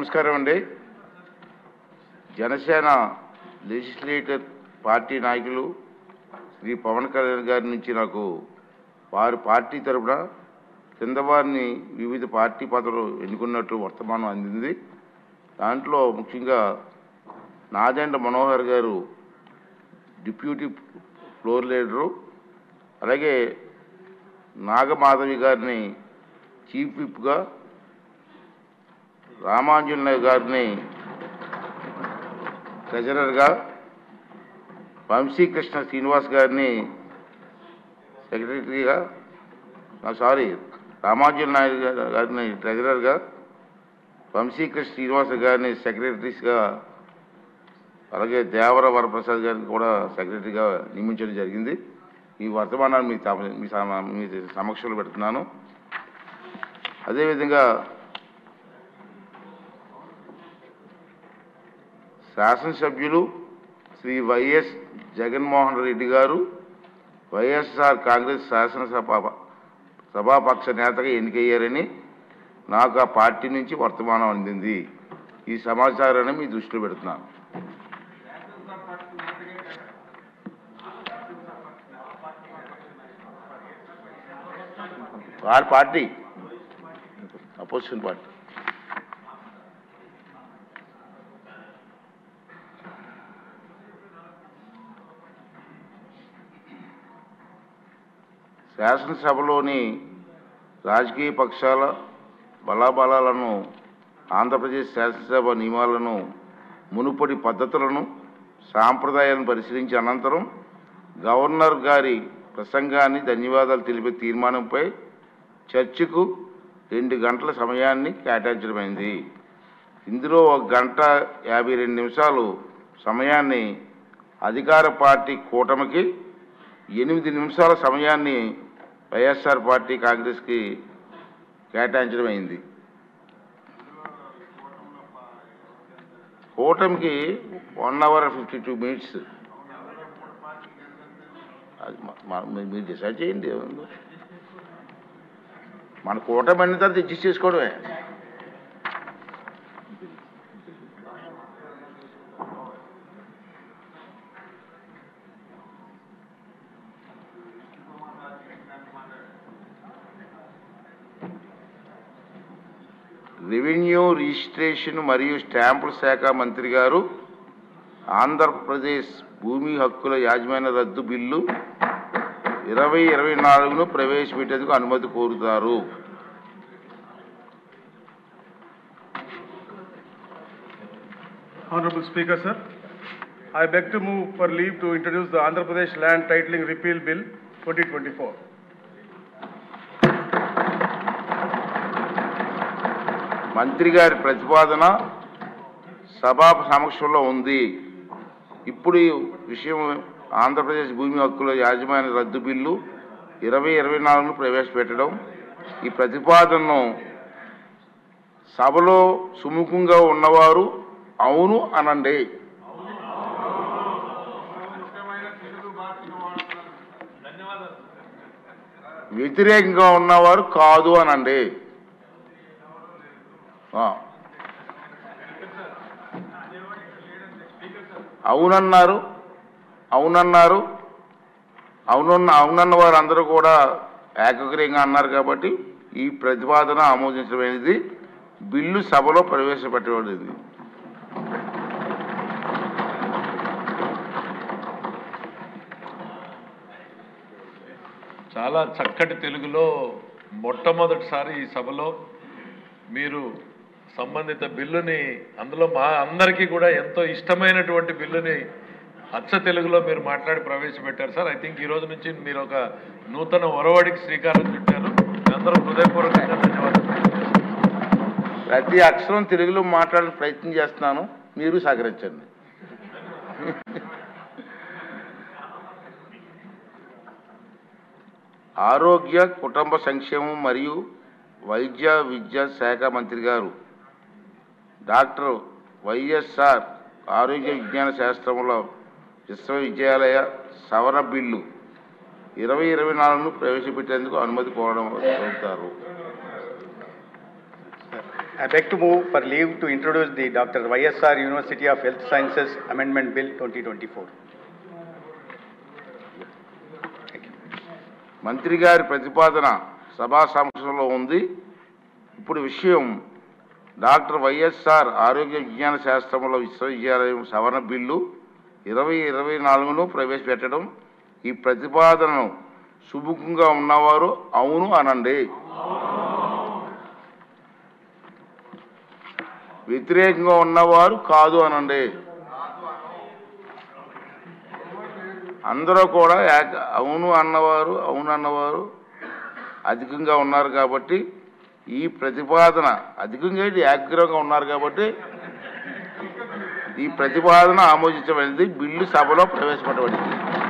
నమస్కారం అండి. Janasena legislative party నాయకులు శ్రీ పవన్ కళ్యాణ్ గారి నుంచి నాకు వారి పార్టీ తరపున కింద వారిని వివిధ పార్టీ పదవులు ఎన్నుకున్నట్టు వర్తమానం అందింది. దాంట్లో ముఖ్యంగా నాదెండ్ల మనోహర్ గారు డిప్యూటీ ఫ్లోర్ లీడరు, అలాగే నాగమాధవి గారిని చీఫ్ విప్గా, రామాంజనేయ గారిని ట్రెజరర్గా, వంశీకృష్ణ శ్రీనివాస్ గారిని సెక్రటరీగా, రామాంజనేయ గారిని ట్రెజరర్గా, వంశీకృష్ణ శ్రీనివాస్ గారిని సెక్రటరీస్గా, అలాగే దేవర వరప్రసాద్ గారిని కూడా సెక్రటరీగా నియమించడం జరిగింది. ఈ వర్తమానాన్ని మీ సమక్షంలో పెడుతున్నాను. అదేవిధంగా శాసనసభ్యులు శ్రీ వైఎస్ జగన్మోహన్ రెడ్డి గారు వైఎస్ఆర్ కాంగ్రెస్ సభాపక్ష నేతగా ఎన్నికయ్యారని నాకు ఆ పార్టీ నుంచి వర్తమానం అందింది. ఈ సమాచారాన్ని మీ దృష్టిలో పెడుతున్నాను. వారి పార్టీ అపోజిషన్ పార్టీ. శాసనసభలోని రాజకీయ పక్షాల బలాబలాలను, ఆంధ్రప్రదేశ్ శాసనసభ నియమాలను, మునుపటి పద్ధతులను, సాంప్రదాయాలను పరిశీలించిన అనంతరం గవర్నర్ గారి ప్రసంగాన్ని ధన్యవాదాలు తెలిపే తీర్మానంపై చర్చకు 2 గంటల సమయాన్ని కేటాయించడమైంది. ఇందులో 1 గంట 52 నిమిషాలు సమయాన్ని అధికార పార్టీ కూటమికి, 8 నిమిషాల సమయాన్ని వైఎస్ఆర్ పార్టీ కాంగ్రెస్కి కేటాయించడమైంది. కూటమికి 1 hour 52 minutes. మీరు డిసైడ్ చేయండి. మన కూటమి అన్ని తర్వాత అడ్జస్ట్ చేసుకోవడమే. రెవెన్యూ, రిజిస్ట్రేషన్ మరియు స్టాంపుల శాఖ మంత్రి గారు ఆంధ్రప్రదేశ్ భూమి హక్కుల యాజమాన్య రద్దు బిల్లు 2024ను ప్రవేశపెట్టేందుకు అనుమతి కోరుతారు. Honorable Speaker, sir, I beg to move for leave to introduce the Andhra Pradesh Land Titling Repeal Bill 2024. మంత్రి గారి ప్రతిపాదన సభా సమక్షంలో ఉంది. ఇప్పుడు ఈ విషయం ఆంధ్రప్రదేశ్ భూమి హక్కుల యాజమాన్య రద్దు బిల్లు 2024ను ప్రవేశపెట్టడం. ఈ ప్రతిపాదనను సభలో సుముఖంగా ఉన్నవారు అవును అనండి. వ్యతిరేకంగా ఉన్నవారు కాదు అనండి. అవునన్నారు అవునన్న వారు అందరూ కూడా ఏకగ్రీయంగా అన్నారు. కాబట్టి ఈ ప్రతిపాదన ఆమోదించడమైనది. బిల్లు సభలో ప్రవేశపెట్టబడింది. చాలా చక్కటి తెలుగులో మొట్టమొదటిసారి ఈ సభలో మీరు సంబంధిత బిల్లుని, అందులో మా అందరికీ కూడా ఎంతో ఇష్టమైనటువంటి బిల్లుని అచ్చ తెలుగులో మీరు మాట్లాడి ప్రవేశపెట్టారు సార్. ఐ థింక్ ఈ రోజు నుంచి మీరు ఒక నూతన ఒరవడికి శ్రీకారం చుట్టారు. అందరూ హృదయపూర్వకంగా ధన్యవాదాలు. ప్రతి అక్షరం తెలుగులో మాట్లాడే ప్రయత్నం చేస్తున్నాను, మీరు సహకరించండి. ఆరోగ్య, కుటుంబ సంక్షేమం మరియు వైద్య విద్యా శాఖ మంత్రి గారు డాక్టర్ వైఎస్ఆర్ ఆరోగ్య విజ్ఞాన శాస్త్రముల విశ్వవిద్యాలయ సవరణ బిల్లు 2024ను ప్రవేశపెట్టేందుకు అనుమతి కోరుతారు. I beg to move for leave to introduce the Dr. YSR University of Health Sciences Amendment Bill 2024. మంత్రి గారి ప్రతిపాదన సభా సమక్షంలో ఉంది. ఇప్పుడు విషయం డాక్టర్ వైఎస్ఆర్ ఆరోగ్య విజ్ఞాన శాస్త్రంలో విశ్వవిద్యాలయం సవరణ బిల్లు 2024ను ప్రవేశపెట్టడం. ఈ ప్రతిపాదనను సుముఖంగా ఉన్నవారు అవును అనండి. వ్యతిరేకంగా ఉన్నవారు కాదు అనండి. అందరూ కూడా అవును అన్నవారు అధికంగా ఉన్నారు కాబట్టి ఈ ప్రతిపాదన అధికంగా ఏకగ్రీవంగా ఉన్నారు కాబట్టి ఈ ప్రతిపాదన ఆమోదించబడింది. బిల్లు సభలో ప్రవేశపెట్టబడింది.